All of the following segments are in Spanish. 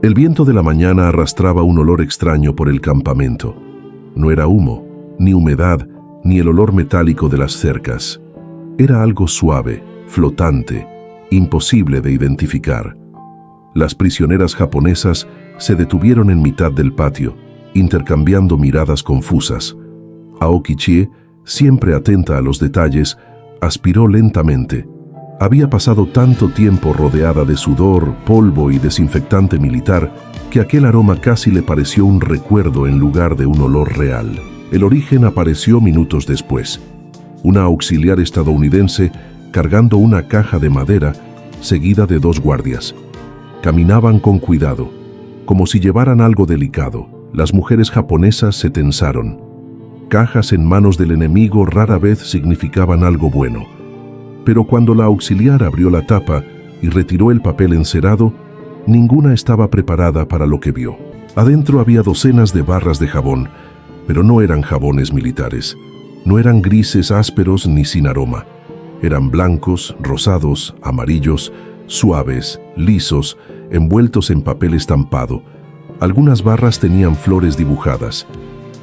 El viento de la mañana arrastraba un olor extraño por el campamento. No era humo, ni humedad, ni el olor metálico de las cercas. Era algo suave, flotante, imposible de identificar. Las prisioneras japonesas se detuvieron en mitad del patio, intercambiando miradas confusas. Aoki Chie, siempre atenta a los detalles, aspiró lentamente. Había pasado tanto tiempo rodeada de sudor, polvo y desinfectante militar que aquel aroma casi le pareció un recuerdo en lugar de un olor real. El origen apareció minutos después. Una auxiliar estadounidense cargando una caja de madera seguida de 2 guardias. Caminaban con cuidado, como si llevaran algo delicado. Las mujeres japonesas se tensaron. Cajas en manos del enemigo rara vez significaban algo bueno. Pero cuando la auxiliar abrió la tapa y retiró el papel encerado, ninguna estaba preparada para lo que vio. Adentro había docenas de barras de jabón, pero no eran jabones militares. No eran grises ásperos ni sin aroma. Eran blancos, rosados, amarillos, suaves, lisos, envueltos en papel estampado. Algunas barras tenían flores dibujadas.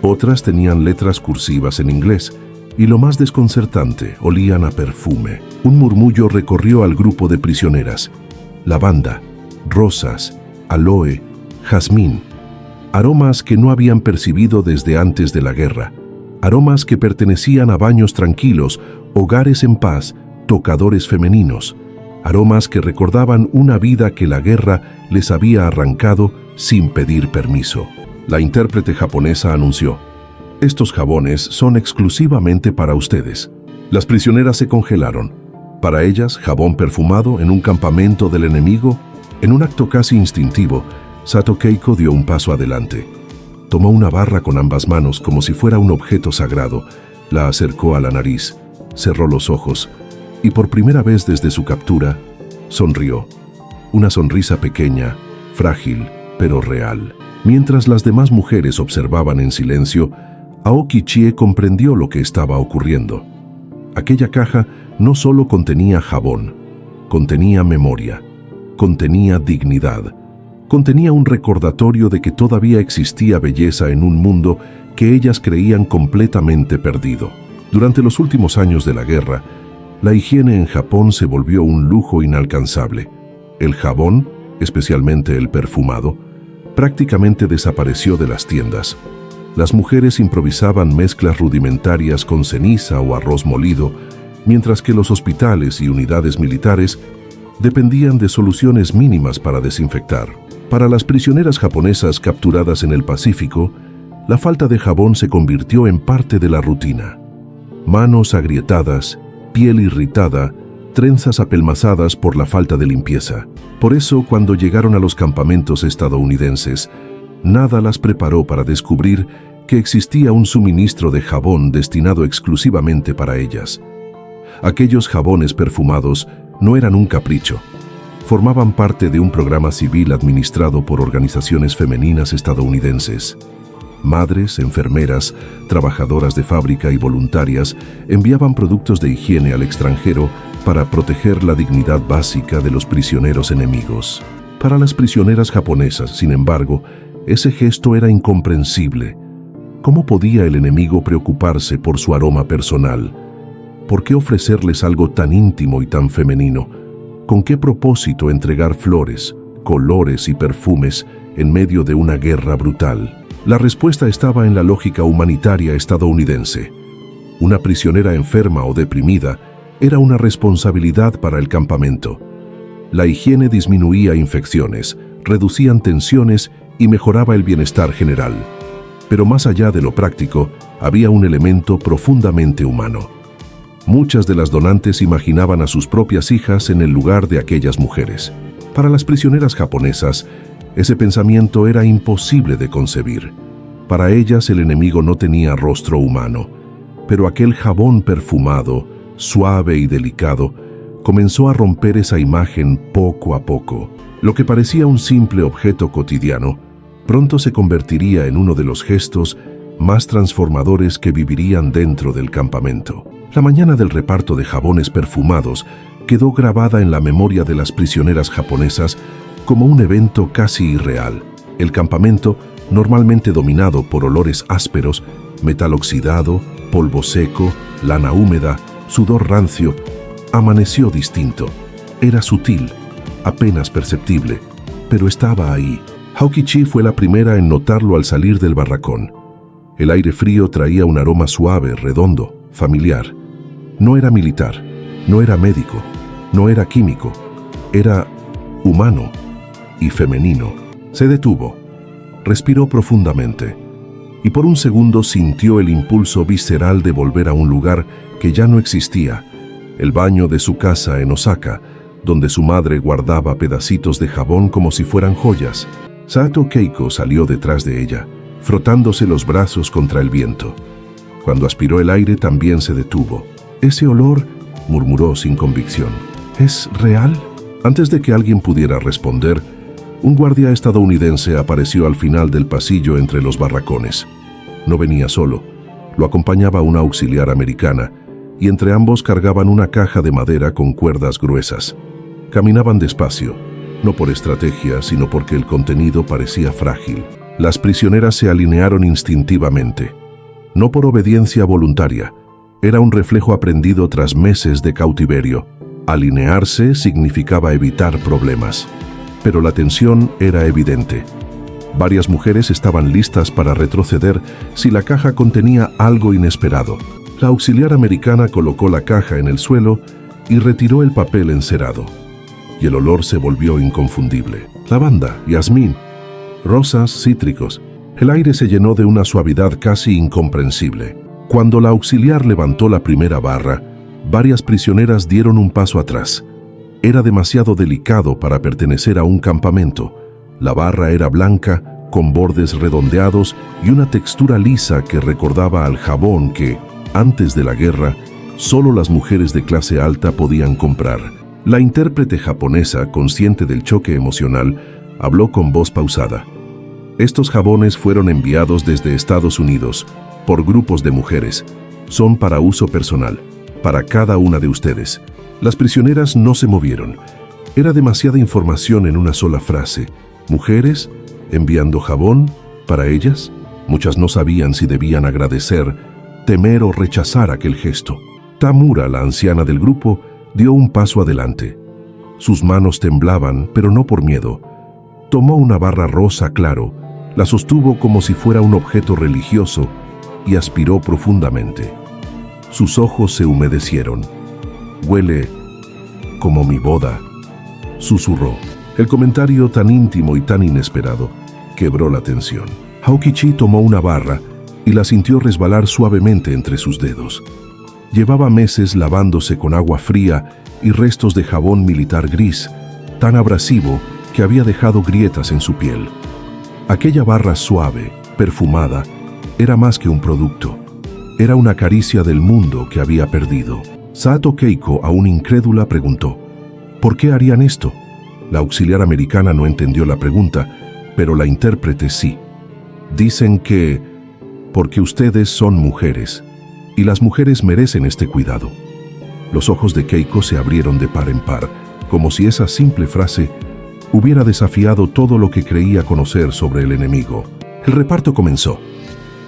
Otras tenían letras cursivas en inglés. Y lo más desconcertante, olían a perfume. Un murmullo recorrió al grupo de prisioneras. Lavanda, rosas, aloe, jazmín. Aromas que no habían percibido desde antes de la guerra. Aromas que pertenecían a baños tranquilos, hogares en paz, tocadores femeninos. Aromas que recordaban una vida que la guerra les había arrancado sin pedir permiso. La intérprete japonesa anunció: «Estos jabones son exclusivamente para ustedes». Las prisioneras se congelaron. Para ellas, jabón perfumado en un campamento del enemigo. En un acto casi instintivo, Sato Keiko dio un paso adelante. Tomó una barra con ambas manos como si fuera un objeto sagrado, la acercó a la nariz, cerró los ojos y por primera vez desde su captura, sonrió. Una sonrisa pequeña, frágil, pero real. Mientras las demás mujeres observaban en silencio, Aoki Chie comprendió lo que estaba ocurriendo. Aquella caja no solo contenía jabón, contenía memoria, contenía dignidad, contenía un recordatorio de que todavía existía belleza en un mundo que ellas creían completamente perdido. Durante los últimos años de la guerra, la higiene en Japón se volvió un lujo inalcanzable. El jabón, especialmente el perfumado, prácticamente desapareció de las tiendas. Las mujeres improvisaban mezclas rudimentarias con ceniza o arroz molido, mientras que los hospitales y unidades militares dependían de soluciones mínimas para desinfectar. Para las prisioneras japonesas capturadas en el Pacífico, la falta de jabón se convirtió en parte de la rutina. Manos agrietadas, piel irritada, trenzas apelmazadas por la falta de limpieza. Por eso, cuando llegaron a los campamentos estadounidenses, nada las preparó para descubrir que existía un suministro de jabón destinado exclusivamente para ellas. Aquellos jabones perfumados no eran un capricho. Formaban parte de un programa civil administrado por organizaciones femeninas estadounidenses. Madres, enfermeras, trabajadoras de fábrica y voluntarias enviaban productos de higiene al extranjero para proteger la dignidad básica de los prisioneros enemigos. Para las prisioneras japonesas, sin embargo, ese gesto era incomprensible. ¿Cómo podía el enemigo preocuparse por su aroma personal? ¿Por qué ofrecerles algo tan íntimo y tan femenino? ¿Con qué propósito entregar flores, colores y perfumes en medio de una guerra brutal? La respuesta estaba en la lógica humanitaria estadounidense. Una prisionera enferma o deprimida era una responsabilidad para el campamento. La higiene disminuía infecciones, reducían tensiones y mejoraba el bienestar general. Pero más allá de lo práctico, había un elemento profundamente humano. Muchas de las donantes imaginaban a sus propias hijas en el lugar de aquellas mujeres. Para las prisioneras japonesas, ese pensamiento era imposible de concebir. Para ellas el enemigo no tenía rostro humano, pero aquel jabón perfumado, suave y delicado, comenzó a romper esa imagen poco a poco. Lo que parecía un simple objeto cotidiano, pronto se convertiría en uno de los gestos más transformadores que vivirían dentro del campamento. La mañana del reparto de jabones perfumados quedó grabada en la memoria de las prisioneras japonesas como un evento casi irreal. El campamento, normalmente dominado por olores ásperos, metal oxidado, polvo seco, lana húmeda, sudor rancio, amaneció distinto. Era sutil, apenas perceptible, pero estaba ahí. Aokichi fue la primera en notarlo al salir del barracón. El aire frío traía un aroma suave, redondo, familiar. No era militar, no era médico, no era químico, era humano y femenino. Se detuvo, respiró profundamente y por un segundo sintió el impulso visceral de volver a un lugar que ya no existía, el baño de su casa en Osaka, donde su madre guardaba pedacitos de jabón como si fueran joyas. Sato Keiko salió detrás de ella, frotándose los brazos contra el viento. Cuando aspiró el aire también se detuvo. «Ese olor», murmuró sin convicción, «¿es real?». Antes de que alguien pudiera responder, un guardia estadounidense apareció al final del pasillo entre los barracones. No venía solo, lo acompañaba una auxiliar americana, y entre ambos cargaban una caja de madera con cuerdas gruesas. Caminaban despacio, no por estrategia, sino porque el contenido parecía frágil. Las prisioneras se alinearon instintivamente, no por obediencia voluntaria. Era un reflejo aprendido tras meses de cautiverio. Alinearse significaba evitar problemas. Pero la tensión era evidente. Varias mujeres estaban listas para retroceder si la caja contenía algo inesperado. La auxiliar americana colocó la caja en el suelo y retiró el papel encerado. Y el olor se volvió inconfundible. Lavanda, jazmín, rosas, cítricos. El aire se llenó de una suavidad casi incomprensible. Cuando la auxiliar levantó la primera barra, varias prisioneras dieron un paso atrás. Era demasiado delicado para pertenecer a un campamento. La barra era blanca, con bordes redondeados y una textura lisa que recordaba al jabón que, antes de la guerra, solo las mujeres de clase alta podían comprar. La intérprete japonesa, consciente del choque emocional, habló con voz pausada. Estos jabones fueron enviados desde Estados Unidos, por grupos de mujeres. Son para uso personal, para cada una de ustedes. Las prisioneras no se movieron. Era demasiada información en una sola frase. ¿Mujeres? ¿Enviando jabón? ¿Para ellas? Muchas no sabían si debían agradecer, temer o rechazar aquel gesto. Tamura, la anciana del grupo, dio un paso adelante. Sus manos temblaban, pero no por miedo. Tomó una barra rosa claro, la sostuvo como si fuera un objeto religioso y aspiró profundamente. Sus ojos se humedecieron. «Huele como mi boda», susurró. El comentario tan íntimo y tan inesperado quebró la tensión. Aokichi tomó una barra y la sintió resbalar suavemente entre sus dedos. Llevaba meses lavándose con agua fría y restos de jabón militar gris, tan abrasivo que había dejado grietas en su piel. Aquella barra suave, perfumada, era más que un producto. Era una caricia del mundo que había perdido. Sato Keiko, aún incrédula, preguntó, ¿por qué harían esto? La auxiliar americana no entendió la pregunta, pero la intérprete sí. Dicen que porque ustedes son mujeres, y las mujeres merecen este cuidado. Los ojos de Keiko se abrieron de par en par, como si esa simple frase hubiera desafiado todo lo que creía conocer sobre el enemigo. El reparto comenzó.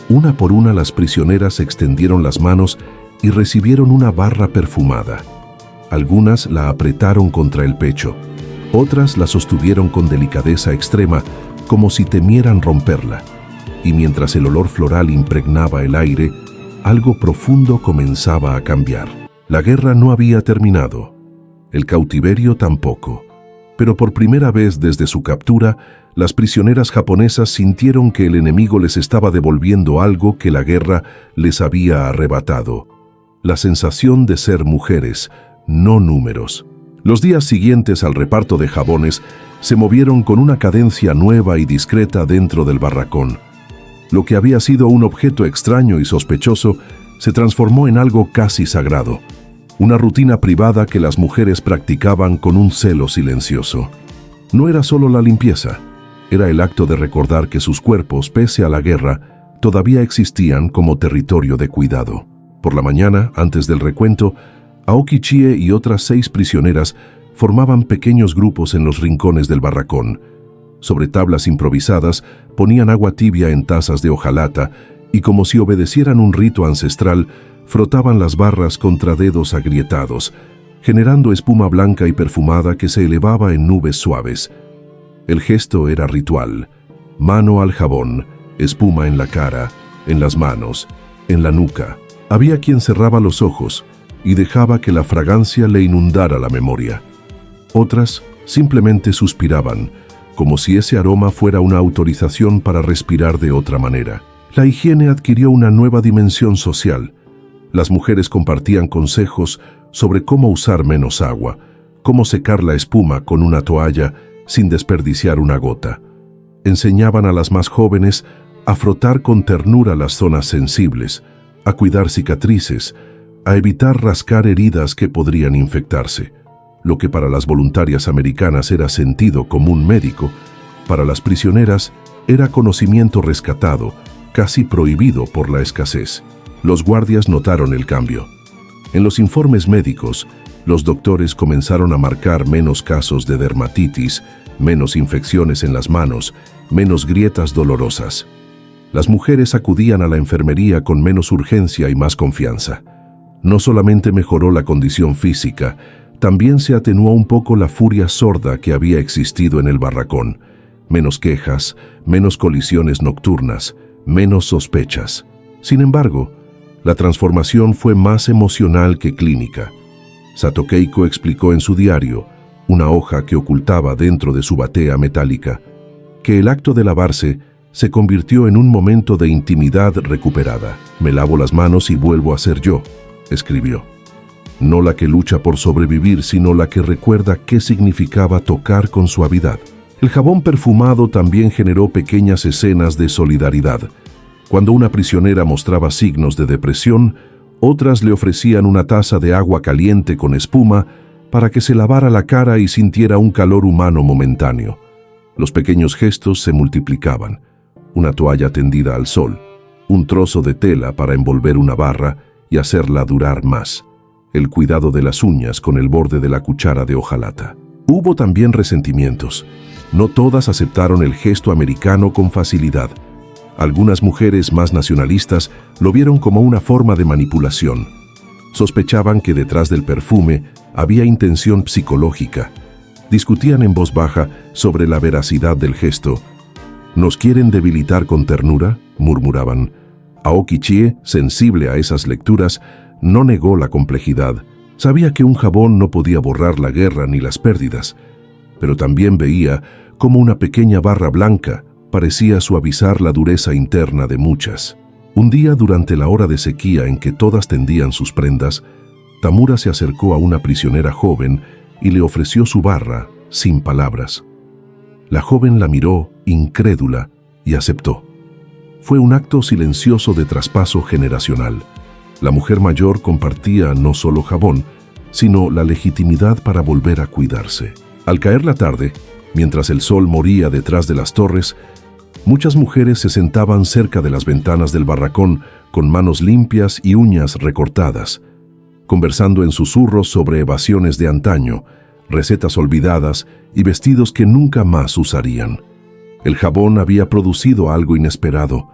Una por una las prisioneras extendieron las manos y recibieron una barra perfumada. Algunas la apretaron contra el pecho, otras la sostuvieron con delicadeza extrema, como si temieran romperla. Y mientras el olor floral impregnaba el aire, algo profundo comenzaba a cambiar. La guerra no había terminado, el cautiverio tampoco. Pero por primera vez desde su captura, las prisioneras japonesas sintieron que el enemigo les estaba devolviendo algo que la guerra les había arrebatado: la sensación de ser mujeres, no números. Los días siguientes al reparto de jabones se movieron con una cadencia nueva y discreta dentro del barracón. Lo que había sido un objeto extraño y sospechoso se transformó en algo casi sagrado. Una rutina privada que las mujeres practicaban con un celo silencioso. No era solo la limpieza, era el acto de recordar que sus cuerpos, pese a la guerra, todavía existían como territorio de cuidado. Por la mañana, antes del recuento, Aokichi y otras 6 prisioneras formaban pequeños grupos en los rincones del barracón. Sobre tablas improvisadas ponían agua tibia en tazas de hojalata y, como si obedecieran un rito ancestral, frotaban las barras contra dedos agrietados, generando espuma blanca y perfumada que se elevaba en nubes suaves. El gesto era ritual: mano al jabón, espuma en la cara, en las manos, en la nuca. Había quien cerraba los ojos y dejaba que la fragancia le inundara la memoria. Otras simplemente suspiraban, como si ese aroma fuera una autorización para respirar de otra manera. La higiene adquirió una nueva dimensión social. Las mujeres compartían consejos sobre cómo usar menos agua, cómo secar la espuma con una toalla sin desperdiciar una gota. Enseñaban a las más jóvenes a frotar con ternura las zonas sensibles, a cuidar cicatrices, a evitar rascar heridas que podrían infectarse. Lo que para las voluntarias americanas era sentido común médico, para las prisioneras era conocimiento rescatado, casi prohibido por la escasez. Los guardias notaron el cambio. En los informes médicos, los doctores comenzaron a marcar menos casos de dermatitis, menos infecciones en las manos, menos grietas dolorosas. Las mujeres acudían a la enfermería con menos urgencia y más confianza. No solamente mejoró la condición física, también se atenuó un poco la furia sorda que había existido en el barracón. Menos quejas, menos colisiones nocturnas, menos sospechas. Sin embargo, la transformación fue más emocional que clínica. Sato Keiko explicó en su diario, una hoja que ocultaba dentro de su batea metálica, que el acto de lavarse se convirtió en un momento de intimidad recuperada. «Me lavo las manos y vuelvo a ser yo», escribió. No la que lucha por sobrevivir, sino la que recuerda qué significaba tocar con suavidad. El jabón perfumado también generó pequeñas escenas de solidaridad. Cuando una prisionera mostraba signos de depresión, otras le ofrecían una taza de agua caliente con espuma para que se lavara la cara y sintiera un calor humano momentáneo. Los pequeños gestos se multiplicaban. Una toalla tendida al sol, un trozo de tela para envolver una barra y hacerla durar más, el cuidado de las uñas con el borde de la cuchara de hojalata. Hubo también resentimientos. No todas aceptaron el gesto americano con facilidad. Algunas mujeres más nacionalistas lo vieron como una forma de manipulación. Sospechaban que detrás del perfume había intención psicológica. Discutían en voz baja sobre la veracidad del gesto. «¿Nos quieren debilitar con ternura?», murmuraban. Aoki Chie, sensible a esas lecturas, no negó la complejidad. Sabía que un jabón no podía borrar la guerra ni las pérdidas, pero también veía cómo una pequeña barra blanca parecía suavizar la dureza interna de muchas. Un día, durante la hora de sequía en que todas tendían sus prendas, Tamura se acercó a una prisionera joven y le ofreció su barra, sin palabras. La joven la miró, incrédula, y aceptó. Fue un acto silencioso de traspaso generacional. La mujer mayor compartía no solo jabón, sino la legitimidad para volver a cuidarse. Al caer la tarde, mientras el sol moría detrás de las torres, muchas mujeres se sentaban cerca de las ventanas del barracón con manos limpias y uñas recortadas, conversando en susurros sobre evasiones de antaño, recetas olvidadas y vestidos que nunca más usarían. El jabón había producido algo inesperado,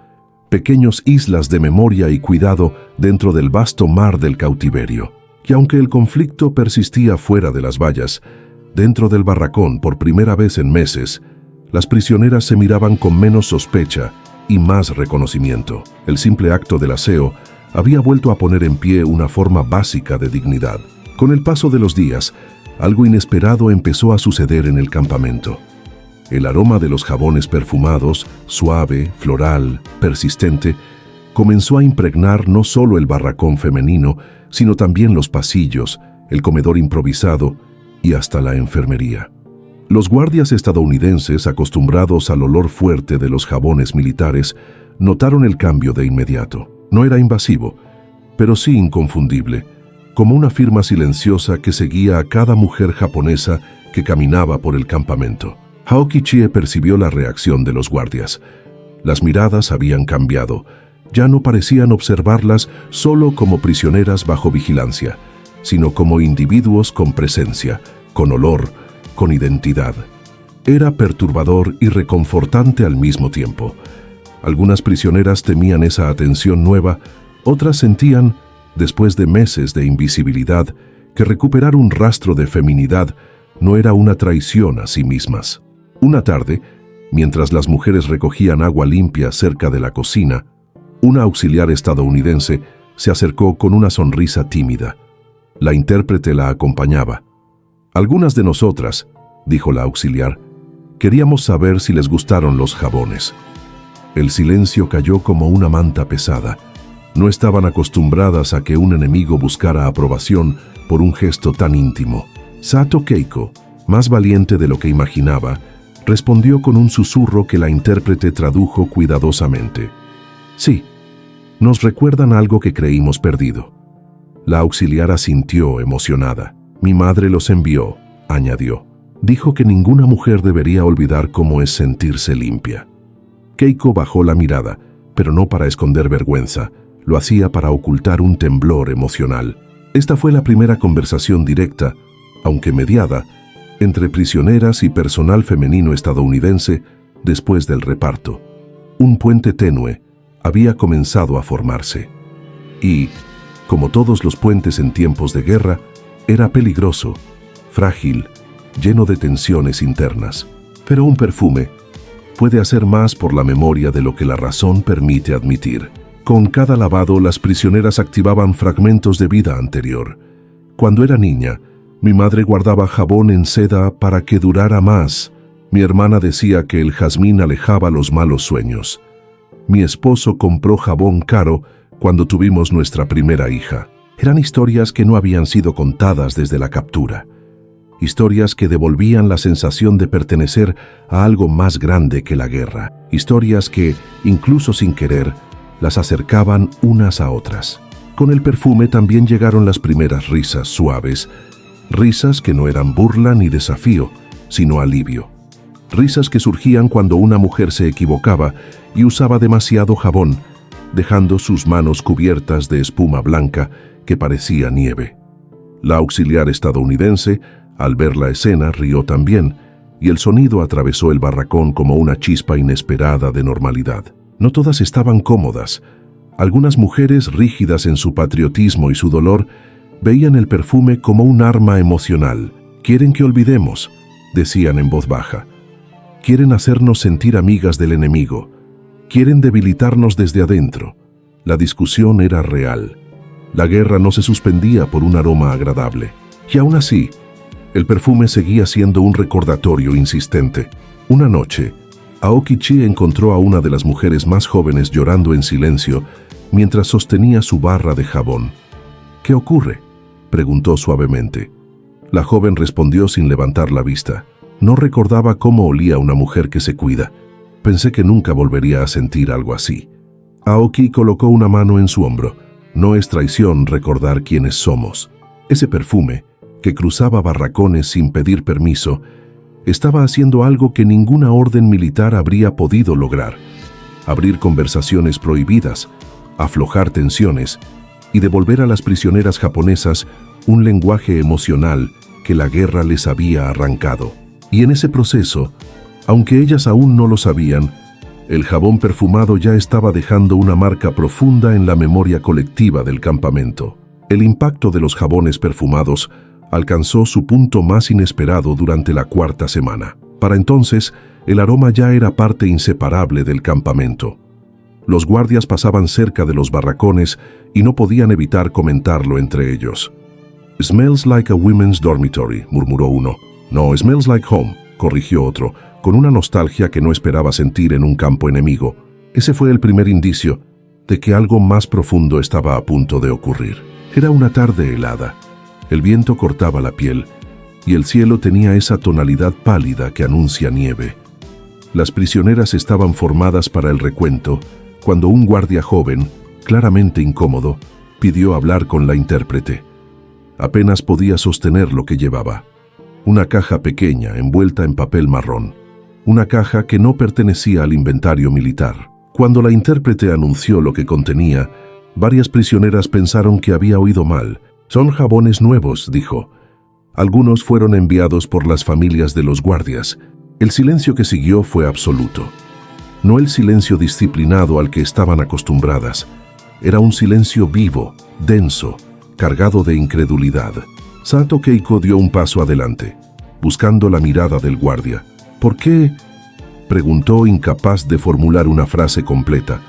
pequeñas islas de memoria y cuidado dentro del vasto mar del cautiverio. Y aunque el conflicto persistía fuera de las vallas, dentro del barracón por primera vez en meses, las prisioneras se miraban con menos sospecha y más reconocimiento. El simple acto del aseo había vuelto a poner en pie una forma básica de dignidad. Con el paso de los días, algo inesperado empezó a suceder en el campamento. El aroma de los jabones perfumados, suave, floral, persistente, comenzó a impregnar no solo el barracón femenino, sino también los pasillos, el comedor improvisado y hasta la enfermería. Los guardias estadounidenses, acostumbrados al olor fuerte de los jabones militares, notaron el cambio de inmediato. No era invasivo, pero sí inconfundible, como una firma silenciosa que seguía a cada mujer japonesa que caminaba por el campamento. Aoki Chie percibió la reacción de los guardias. Las miradas habían cambiado. Ya no parecían observarlas solo como prisioneras bajo vigilancia, sino como individuos con presencia, con olor, con identidad. Era perturbador y reconfortante al mismo tiempo. Algunas prisioneras temían esa atención nueva, otras sentían, después de meses de invisibilidad, que recuperar un rastro de feminidad no era una traición a sí mismas. Una tarde, mientras las mujeres recogían agua limpia cerca de la cocina, una auxiliar estadounidense se acercó con una sonrisa tímida. La intérprete la acompañaba. «Algunas de nosotras», dijo la auxiliar, «queríamos saber si les gustaron los jabones». El silencio cayó como una manta pesada. No estaban acostumbradas a que un enemigo buscara aprobación por un gesto tan íntimo. Sato Keiko, más valiente de lo que imaginaba, respondió con un susurro que la intérprete tradujo cuidadosamente. «Sí, nos recuerdan algo que creímos perdido». La auxiliar asintió emocionada. «Mi madre los envió», añadió. «Dijo que ninguna mujer debería olvidar cómo es sentirse limpia». Keiko bajó la mirada, pero no para esconder vergüenza. Lo hacía para ocultar un temblor emocional. Esta fue la primera conversación directa, aunque mediada, entre prisioneras y personal femenino estadounidense después del reparto. Un puente tenue había comenzado a formarse. Y, como todos los puentes en tiempos de guerra, era peligroso, frágil, lleno de tensiones internas. Pero un perfume puede hacer más por la memoria de lo que la razón permite admitir. Con cada lavado, las prisioneras activaban fragmentos de vida anterior. Cuando era niña, mi madre guardaba jabón en seda para que durara más. Mi hermana decía que el jazmín alejaba los malos sueños. Mi esposo compró jabón caro cuando tuvimos nuestra primera hija. Eran historias que no habían sido contadas desde la captura. Historias que devolvían la sensación de pertenecer a algo más grande que la guerra. Historias que, incluso sin querer, las acercaban unas a otras. Con el perfume también llegaron las primeras risas suaves, risas que no eran burla ni desafío, sino alivio. Risas que surgían cuando una mujer se equivocaba y usaba demasiado jabón, dejando sus manos cubiertas de espuma blanca que parecía nieve. La auxiliar estadounidense, al ver la escena, rió también, y el sonido atravesó el barracón como una chispa inesperada de normalidad. No todas estaban cómodas. Algunas mujeres, rígidas en su patriotismo y su dolor, veían el perfume como un arma emocional. «Quieren que olvidemos», decían en voz baja. «Quieren hacernos sentir amigas del enemigo. Quieren debilitarnos desde adentro». La discusión era real. La guerra no se suspendía por un aroma agradable. Y aún así, el perfume seguía siendo un recordatorio insistente. Una noche, Aoki-chi encontró a una de las mujeres más jóvenes llorando en silencio mientras sostenía su barra de jabón. «¿Qué ocurre?», preguntó suavemente. La joven respondió sin levantar la vista. «No recordaba cómo olía una mujer que se cuida. Pensé que nunca volvería a sentir algo así». Aoki colocó una mano en su hombro. «No es traición recordar quiénes somos». Ese perfume, que cruzaba barracones sin pedir permiso, estaba haciendo algo que ninguna orden militar habría podido lograr: abrir conversaciones prohibidas, aflojar tensiones y devolver a las prisioneras japonesas un lenguaje emocional que la guerra les había arrancado. Y en ese proceso, aunque ellas aún no lo sabían, el jabón perfumado ya estaba dejando una marca profunda en la memoria colectiva del campamento. El impacto de los jabones perfumados alcanzó su punto más inesperado durante la cuarta semana. Para entonces, el aroma ya era parte inseparable del campamento. Los guardias pasaban cerca de los barracones y no podían evitar comentarlo entre ellos. «Smells like a women's dormitory», murmuró uno. «No, smells like home», corrigió otro, con una nostalgia que no esperaba sentir en un campo enemigo. Ese fue el primer indicio de que algo más profundo estaba a punto de ocurrir. Era una tarde helada. El viento cortaba la piel y el cielo tenía esa tonalidad pálida que anuncia nieve. Las prisioneras estaban formadas para el recuento cuando un guardia joven, claramente incómodo, pidió hablar con la intérprete. Apenas podía sostener lo que llevaba. Una caja pequeña envuelta en papel marrón. Una caja que no pertenecía al inventario militar. Cuando la intérprete anunció lo que contenía, varias prisioneras pensaron que había oído mal. «Son jabones nuevos», dijo. Algunos fueron enviados por las familias de los guardias. El silencio que siguió fue absoluto. No el silencio disciplinado al que estaban acostumbradas. Era un silencio vivo, denso, cargado de incredulidad. Sato Keiko dio un paso adelante, buscando la mirada del guardia. ¿Por qué?, preguntó, incapaz de formular una frase completa.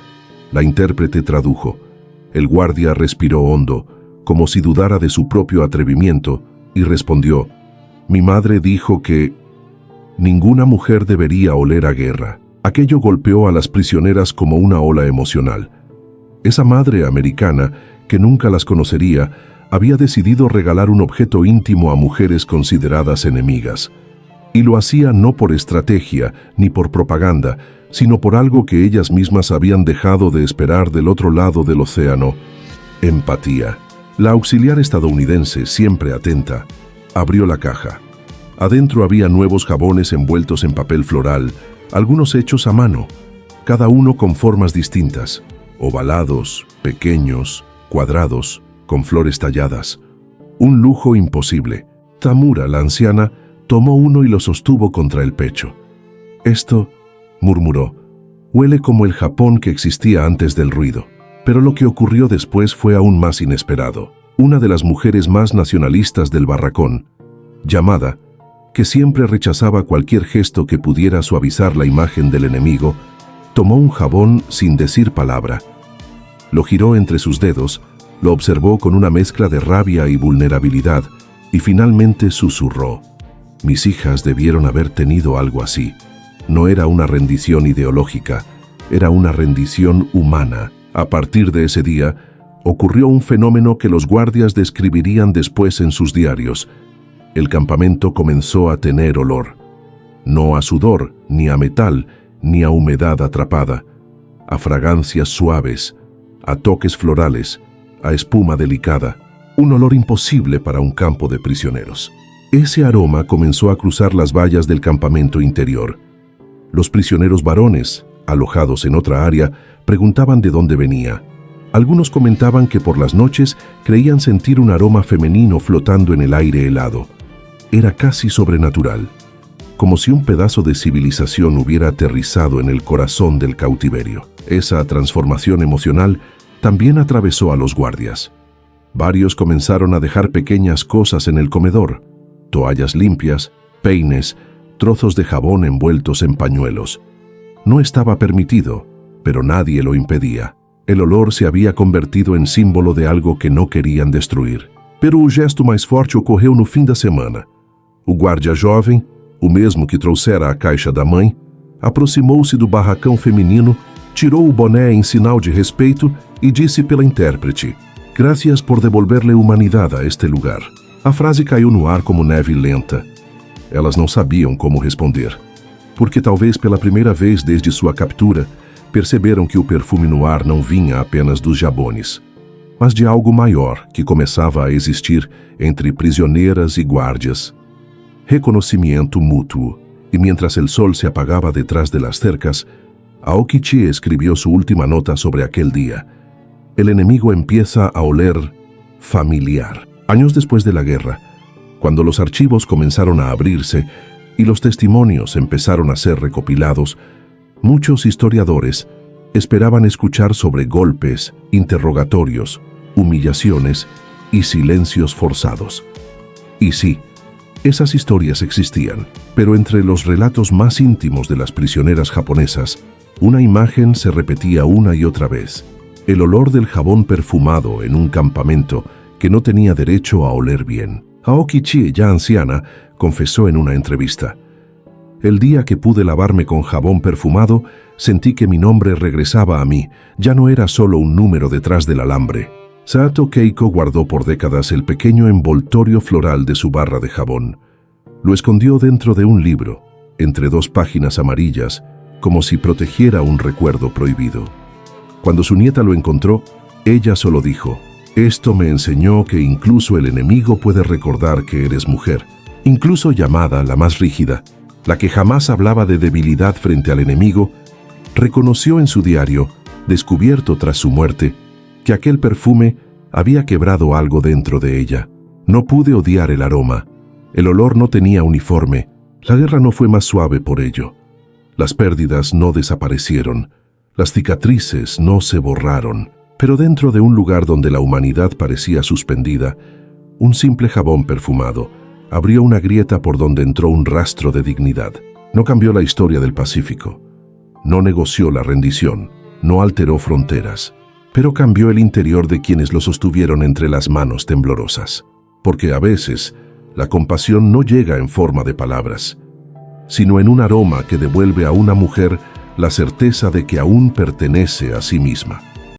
La intérprete tradujo. El guardia respiró hondo, como si dudara de su propio atrevimiento, y respondió: «Mi madre dijo que ninguna mujer debería oler a guerra». Aquello golpeó a las prisioneras como una ola emocional. Esa madre americana, que nunca las conocería, había decidido regalar un objeto íntimo a mujeres consideradas enemigas. Y lo hacía no por estrategia ni por propaganda, sino por algo que ellas mismas habían dejado de esperar del otro lado del océano: empatía. La auxiliar estadounidense, siempre atenta, abrió la caja. Adentro había nuevos jabones envueltos en papel floral, algunos hechos a mano, cada uno con formas distintas, ovalados, pequeños, cuadrados, con flores talladas. Un lujo imposible. Tamura, la anciana, tomó uno y lo sostuvo contra el pecho. «Esto», murmuró, «huele como el Japón que existía antes del ruido». Pero lo que ocurrió después fue aún más inesperado. Una de las mujeres más nacionalistas del barracón, Yamada, que siempre rechazaba cualquier gesto que pudiera suavizar la imagen del enemigo, tomó un jabón sin decir palabra. Lo giró entre sus dedos, lo observó con una mezcla de rabia y vulnerabilidad, y finalmente susurró: «Mis hijas debieron haber tenido algo así». No era una rendición ideológica, era una rendición humana. A partir de ese día, ocurrió un fenómeno que los guardias describirían después en sus diarios. El campamento comenzó a tener olor. No a sudor, ni a metal, ni a humedad atrapada. A fragancias suaves, a toques florales, a espuma delicada. Un olor imposible para un campo de prisioneros. Ese aroma comenzó a cruzar las vallas del campamento interior. Los prisioneros varones, alojados en otra área, preguntaban de dónde venía. Algunos comentaban que por las noches creían sentir un aroma femenino flotando en el aire helado. Era casi sobrenatural, como si un pedazo de civilización hubiera aterrizado en el corazón del cautiverio. Esa transformación emocional también atravesó a los guardias. Varios comenzaron a dejar pequeñas cosas en el comedor: toallas limpias, peines, trozos de jabón envueltos en pañuelos. No estaba permitido, pero nadie lo impedía. El olor se había convertido en símbolo de algo que no querían destruir. Pero o gesto mais forte ocorreu no fim da semana. O guarda jovem, o mesmo que trouxera a caixa da mãe, aproximou-se do barracão feminino, tirou o boné em sinal de respeito e disse pela intérprete: «Gracias por devolverle humanidad a este lugar». A frase caiu no ar como neve lenta. Elas não sabiam como responder, porque talvez pela primeira vez desde sua captura, perceberam que o perfume no ar não vinha apenas dos jabones, mas de algo maior que começava a existir entre prisioneiras e guardias. Reconocimiento mútuo. Y mientras el sol se apagaba detrás de las cercas, Aokichi escribió su última nota sobre aquel día. El enemigo empieza a oler familiar. Años después de la guerra, cuando los archivos comenzaron a abrirse y los testimonios empezaron a ser recopilados, muchos historiadores esperaban escuchar sobre golpes, interrogatorios, humillaciones y silencios forzados. Y sí, esas historias existían, pero entre los relatos más íntimos de las prisioneras japonesas, una imagen se repetía una y otra vez: el olor del jabón perfumado en un campamento que no tenía derecho a oler bien. Aokichi, ya anciana, confesó en una entrevista: «El día que pude lavarme con jabón perfumado, sentí que mi nombre regresaba a mí, ya no era solo un número detrás del alambre». Sato Keiko guardó por décadas el pequeño envoltorio floral de su barra de jabón. Lo escondió dentro de un libro, entre dos páginas amarillas, como si protegiera un recuerdo prohibido. Cuando su nieta lo encontró, ella solo dijo: «Esto me enseñó que incluso el enemigo puede recordar que eres mujer». Incluso Yamada, la más rígida, la que jamás hablaba de debilidad frente al enemigo, reconoció en su diario, descubierto tras su muerte, que aquel perfume había quebrado algo dentro de ella. «No pude odiar el aroma, El olor no tenía uniforme. La guerra no fue más suave por ello. Las pérdidas no desaparecieron. Las cicatrices no se borraron. Pero dentro de un lugar donde la humanidad parecía suspendida, un simple jabón perfumado abrió una grieta por donde entró un rastro de dignidad. No cambió la historia del Pacífico. No negoció la rendición. No alteró fronteras. Pero cambió el interior de quienes lo sostuvieron entre las manos temblorosas. Porque a veces, la compasión no llega en forma de palabras, sino en un aroma que devuelve a una mujer la certeza de que aún pertenece a sí misma.